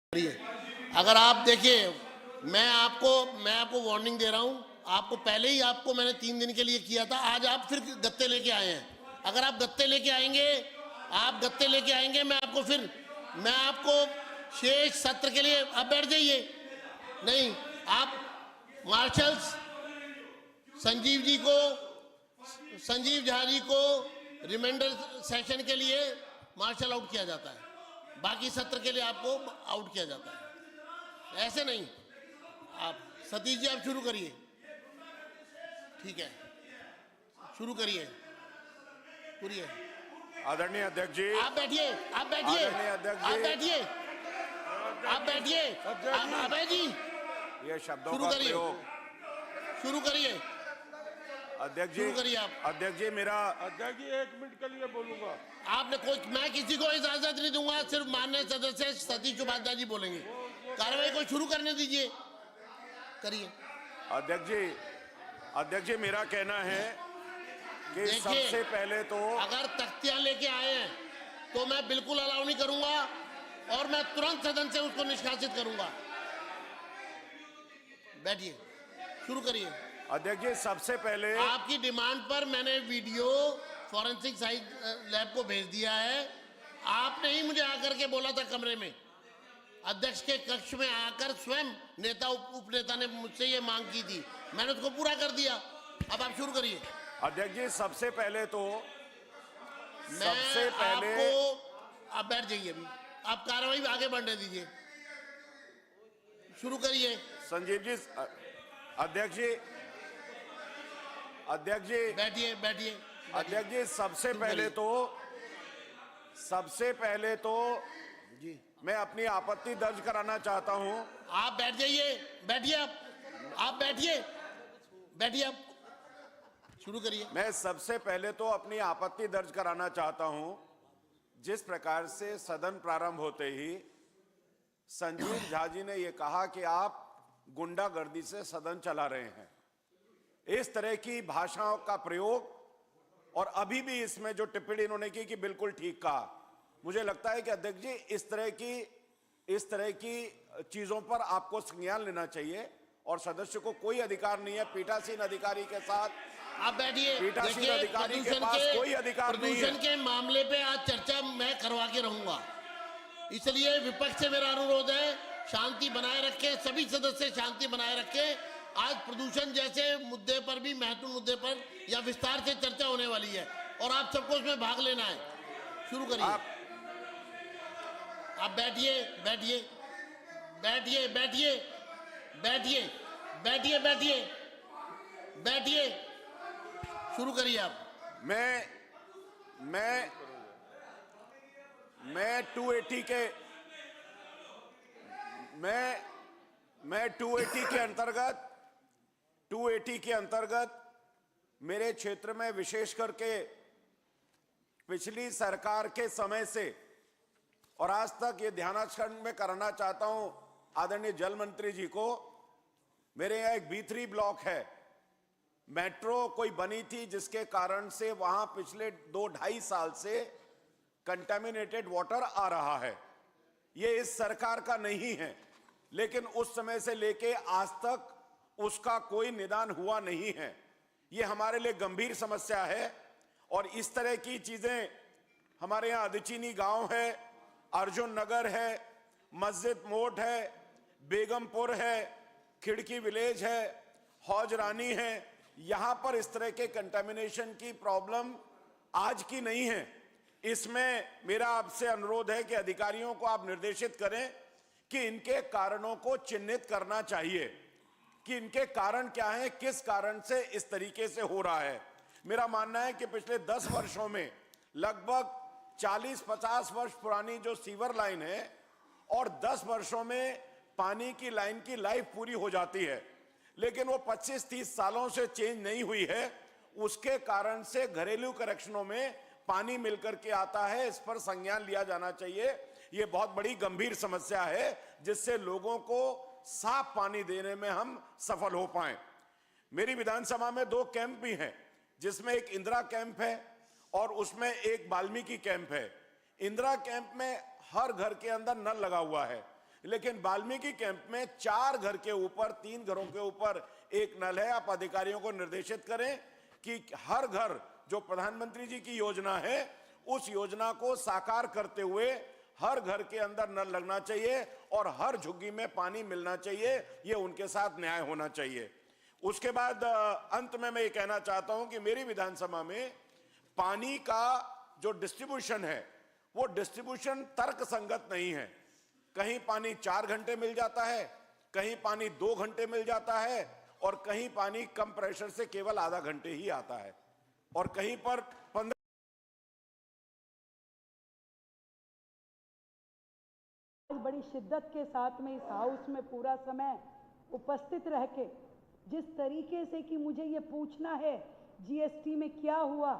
अगर आप देखिए, मैं आपको वार्निंग दे रहा हूं। आपको पहले ही आपको मैंने 3 दिन के लिए किया था। आज आप फिर गत्ते लेके आए हैं। अगर आप गत्ते लेके आएंगे मैं आपको शेष सत्र के लिए आप बैठ जाइए। नहीं, आप मार्शल्स संजीव झा जी को रिमाइंडर सेशन के लिए मार्शल आउट किया जाता है, बाकी सत्र के लिए आपको आउट किया जाता है। ऐसे नहीं। आप सतीश जी आप शुरू करिए। ठीक है, शुरू करिए। आदरणीय अध्यक्ष जी, आप बैठिए। आदरणीय अध्यक्ष जी, अभय जी ये शब्दों शुरू का करिए। प्रयोग। शुरू करिए अध्यक्ष शुरू करिए आप। अध्यक्ष जी, मेरा अध्यक्ष जी 1 मिनट के लिए बोलूंगा। मैं किसी को इजाजत नहीं दूंगा, सिर्फ माननीय सदस्य सतीश उपाध्याय जी बोलेंगे। कार्रवाई को शुरू करने दीजिए। करिए। अध्यक्ष जी मेरा कहना है कि सबसे पहले तो अगर तख्तियां लेके आए हैं तो मैं बिल्कुल अलाउ नहीं करूंगा और मैं तुरंत सदन से उसको निष्कासित करूंगा। बैठिए, शुरू करिए। अध्यक्ष जी, सबसे पहले आपकी डिमांड पर मैंने वीडियो फॉरेंसिक साइंस लैब को भेज दिया है। आपने ही मुझे आकर के बोला था कमरे में, अध्यक्ष के कक्ष में आकर स्वयं नेता उपनेता ने मुझसे ये मांग की थी, मैंने उसको पूरा कर दिया। अब आप शुरू करिए। अध्यक्ष जी, सबसे पहले आपको आप बैठ जाइए। अभी आप कार्रवाई आगे बढ़ने दीजिए। शुरू करिए। संजीव जी, अध्यक्ष जी बैठिए। अध्यक्ष जी, सबसे पहले तो जी मैं अपनी आपत्ति दर्ज कराना चाहता हूं। आप बैठ जाइए। बैठिए। आप बैठिए। आप शुरू करिए। मैं सबसे पहले तो अपनी आपत्ति दर्ज कराना चाहता हूं, जिस प्रकार से सदन प्रारंभ होते ही संजीव झा जी ने यह कहा कि आप गुंडागर्दी से सदन चला रहे हैं। इस तरह की भाषाओं का प्रयोग, और अभी भी इसमें जो टिप्पणी इन्होंने की कि बिल्कुल ठीक कहा। मुझे लगता है कि अध्यक्ष जी इस तरह की चीजों पर आपको संज्ञान लेना चाहिए और सदस्य को कोई अधिकार नहीं है पीठासीन अधिकारी के साथ। आप बैठिए। पीठासीन अधिकारी के पास कोई अधिकार नहीं है। प्रदूषण के मामले पे आज चर्चा मैं करवा के रहूंगा, इसलिए विपक्ष से मेरा अनुरोध है शांति बनाए रखें। सभी सदस्य शांति बनाए रखें। आज प्रदूषण जैसे मुद्दे पर भी, महत्वपूर्ण मुद्दे पर या विस्तार से चर्चा होने वाली है और आप सबको उसमें भाग लेना है। शुरू करिए। आप बैठिए। शुरू करिए आप। मैं 280 के अंतर्गत मेरे क्षेत्र में विशेष करके पिछली सरकार के समय से और आज तक ये ध्यानाकर्षण में करना चाहता हूं आदरणीय जल मंत्री जी को। मेरे यहाँ एक B3 ब्लॉक है, मेट्रो कोई बनी थी जिसके कारण से वहां पिछले 2-2.5 साल से कंटामिनेटेड वाटर आ रहा है। ये इस सरकार का नहीं है, लेकिन उस समय से लेके आज तक उसका कोई निदान हुआ नहीं है। ये हमारे लिए गंभीर समस्या है और इस तरह की चीजें हमारे यहाँ अदचीनी गांव है, अर्जुन नगर है, मस्जिद मोड़ है, बेगमपुर है, खिड़की विलेज है, हौज रानी है। यहां पर इस तरह के कंटामिनेशन की प्रॉब्लम आज की नहीं है। इसमें मेरा आपसे अनुरोध है कि अधिकारियों को आप निर्देशित करें कि इनके कारणों को चिन्हित करना चाहिए कि इनके कारण क्या है, किस कारण से इस तरीके से हो रहा है। मेरा मानना है कि पिछले 10 वर्षों में लगभग 40-50 वर्ष पुरानी जो सीवर लाइन है और 10 वर्षों में पानी की लाइन की लाइफ पूरी हो जाती है, लेकिन वो 25-30 सालों से चेंज नहीं हुई है। उसके कारण से घरेलू कनेक्शनों में पानी मिलकर के आता है। इस पर संज्ञान लिया जाना चाहिए। ये बहुत बड़ी गंभीर समस्या है जिससे लोगों को साफ पानी देने में हम सफल हो पाए। मेरी विधानसभा में 2 कैंप भी हैं, जिसमें एक इंदिरा कैंप है और उसमें एक वाल्मीकि कैंप है। इंदिरा कैंप में हर घर के अंदर नल लगा हुआ है, लेकिन वाल्मीकि कैंप में 4 घर के ऊपर, 3 घरों के ऊपर एक नल है। आप अधिकारियों को निर्देशित करें कि हर घर, जो प्रधानमंत्री जी की योजना है, उस योजना को साकार करते हुए हर घर के अंदर नल लगना चाहिए और हर झुग्गी में पानी मिलना चाहिए। ये उनके साथ न्याय होना चाहिए। उसके बाद अंत में मैं ये कहना चाहता हूं कि मेरी विधानसभा में पानी का जो डिस्ट्रीब्यूशन है, वो डिस्ट्रीब्यूशन तर्क संगत नहीं है। कहीं पानी 4 घंटे मिल जाता है, कहीं पानी 2 घंटे मिल जाता है, और कहीं पानी कम प्रेशर से केवल आधा घंटे ही आता है, और कहीं पर 15। बड़ी शिद्दत के साथ में इस हाउस में पूरा समय उपस्थित रह के जिस तरीके से कि मुझे ये पूछना है जीएसटी में क्या हुआ,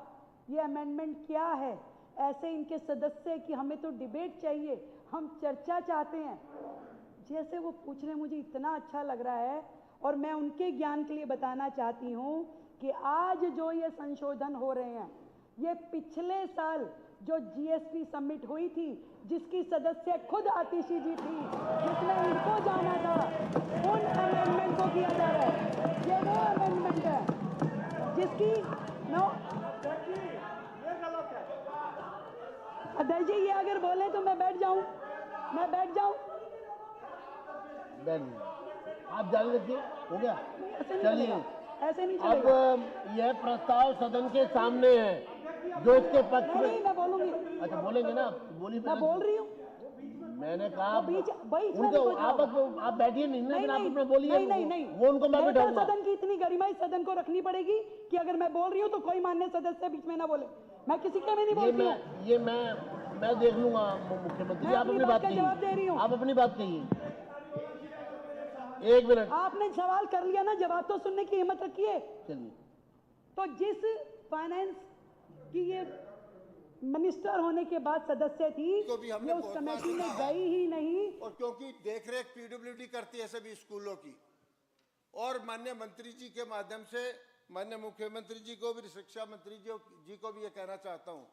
ये अमेंडमेंट क्या है, ऐसे इनके सदस्य कि हमें तो डिबेट चाहिए, हम चर्चा चाहते हैं, जैसे वो पूछ रहे हैं, मुझे इतना अच्छा लग रहा है। और मैं उनके ज्ञान के लिए बताना चाहती हूँ कि आज जो ये संशोधन हो रहे हैं, ये पिछले साल जो जीएसटी समिट हुई थी, जिसकी सदस्य खुद आतिशी जी थी, जिसमें इनको जाना था, उन अमेंडमेंट को किया जा रहा है। ये वो अमेंडमेंट है जिसकी अध्यक्ष जी, ये अगर बोले तो मैं बैठ जाऊं। आप जान लीजिए, हो गया। चलिए, ऐसे नहीं अब चलेगा। यह प्रस्ताव सदन के सामने है, जो इसके पक्ष में। नहीं, मैं बोलूंगी। अच्छा, बोलेंगे ना, बोलिए। मैं बोल रही हूँ। मैंने कहा उनको आप बैठिए, नहीं, आप अपने बोलिए। नहीं, वो उनको मैं बिठाऊंगा। सदन की इतनी गरिमा इस सदन को रखनी पड़ेगी कि अगर मैं बोल रही हूँ तो कोई मान्य सदस्य बीच में ना बोले। मैं किसी के में नहीं बोलती हूँ। ये मैं देख लूंगा मुख्यमंत्री। आप अपनी बात जवाब दे रही हूँ। आप अपनी बात कहिए। 1 मिनट। आपने सवाल कर लिया ना, जवाब तो सुनने की हिम्मत रखिए। चलिए। तो जिस फाइनेंस की ये मिनिस्टर होने के बाद सदस्य थी, तो भी हमने ये उस कमेटी में गई ही नहीं। और क्योंकि देखरेख पीडब्ल्यूडी करती है सभी स्कूलों की, और माननीय मंत्री जी के माध्यम से माननीय मुख्यमंत्री जी को भी, शिक्षा मंत्री जी को भी ये कहना चाहता हूं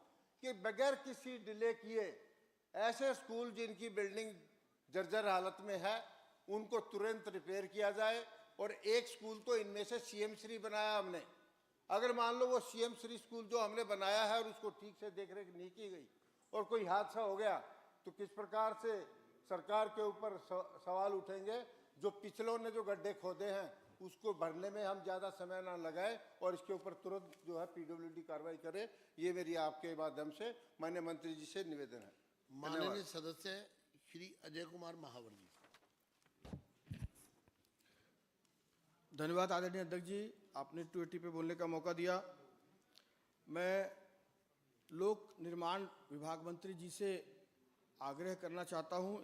कि बगैर किसी डिले किए ऐसे स्कूल जिनकी बिल्डिंग जर्जर हालत में है, उनको तुरंत रिपेयर किया जाए। और एक स्कूल तो इनमें से सीएम श्री बनाया हमने। अगर मान लो वो सीएम श्री स्कूल जो हमने बनाया है और उसको ठीक से देखरेख नहीं की गई और कोई हादसा हो गया, तो किस प्रकार से सरकार के ऊपर सवाल उठेंगे। जो पिछलों ने जो गड्ढे खोदे हैं, उसको भरने में हम ज़्यादा समय ना लगाए और इसके ऊपर तुरंत जो है पीडब्ल्यूडी कार्रवाई करे। ये मेरी आपके माध्यम से माननीय मंत्री जी से निवेदन है। माननीय सदस्य श्री अजय कुमार महावर जी। धन्यवाद आदरणीय अध्यक्ष जी, आपने 280 पे बोलने का मौका दिया। मैं लोक निर्माण विभाग मंत्री जी से आग्रह करना चाहता हूं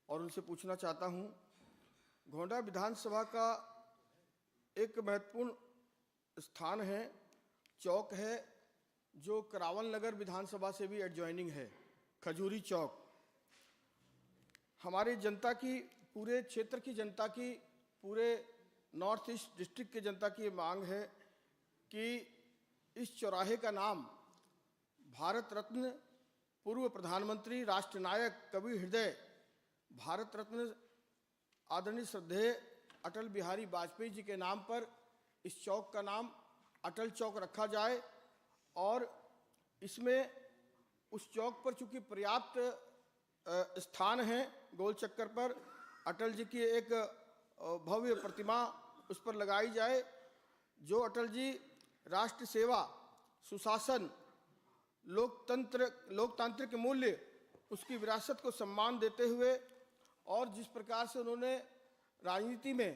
और उनसे पूछना चाहता हूं, गोंडा विधानसभा का एक महत्वपूर्ण स्थान है, चौक है, जो करावल नगर विधानसभा से भी एडजॉइनिंग है, खजूरी चौक। हमारी जनता की, पूरे क्षेत्र की जनता की, पूरे नॉर्थ ईस्ट डिस्ट्रिक्ट की जनता की मांग है कि इस चौराहे का नाम भारत रत्न पूर्व प्रधानमंत्री, राष्ट्र नायक, कवि हृदय, भारत रत्न आदरणीय श्रद्धेय अटल बिहारी वाजपेयी जी के नाम पर इस चौक का नाम अटल चौक रखा जाए। और इसमें उस चौक पर चूंकि पर्याप्त स्थान है, गोल चक्कर पर अटल जी की एक भव्य प्रतिमा उस पर लगाई जाए, जो अटल जी राष्ट्र सेवा, सुशासन, लोकतांत्रिक मूल्य, उसकी विरासत को सम्मान देते हुए और जिस प्रकार से उन्होंने राजनीति में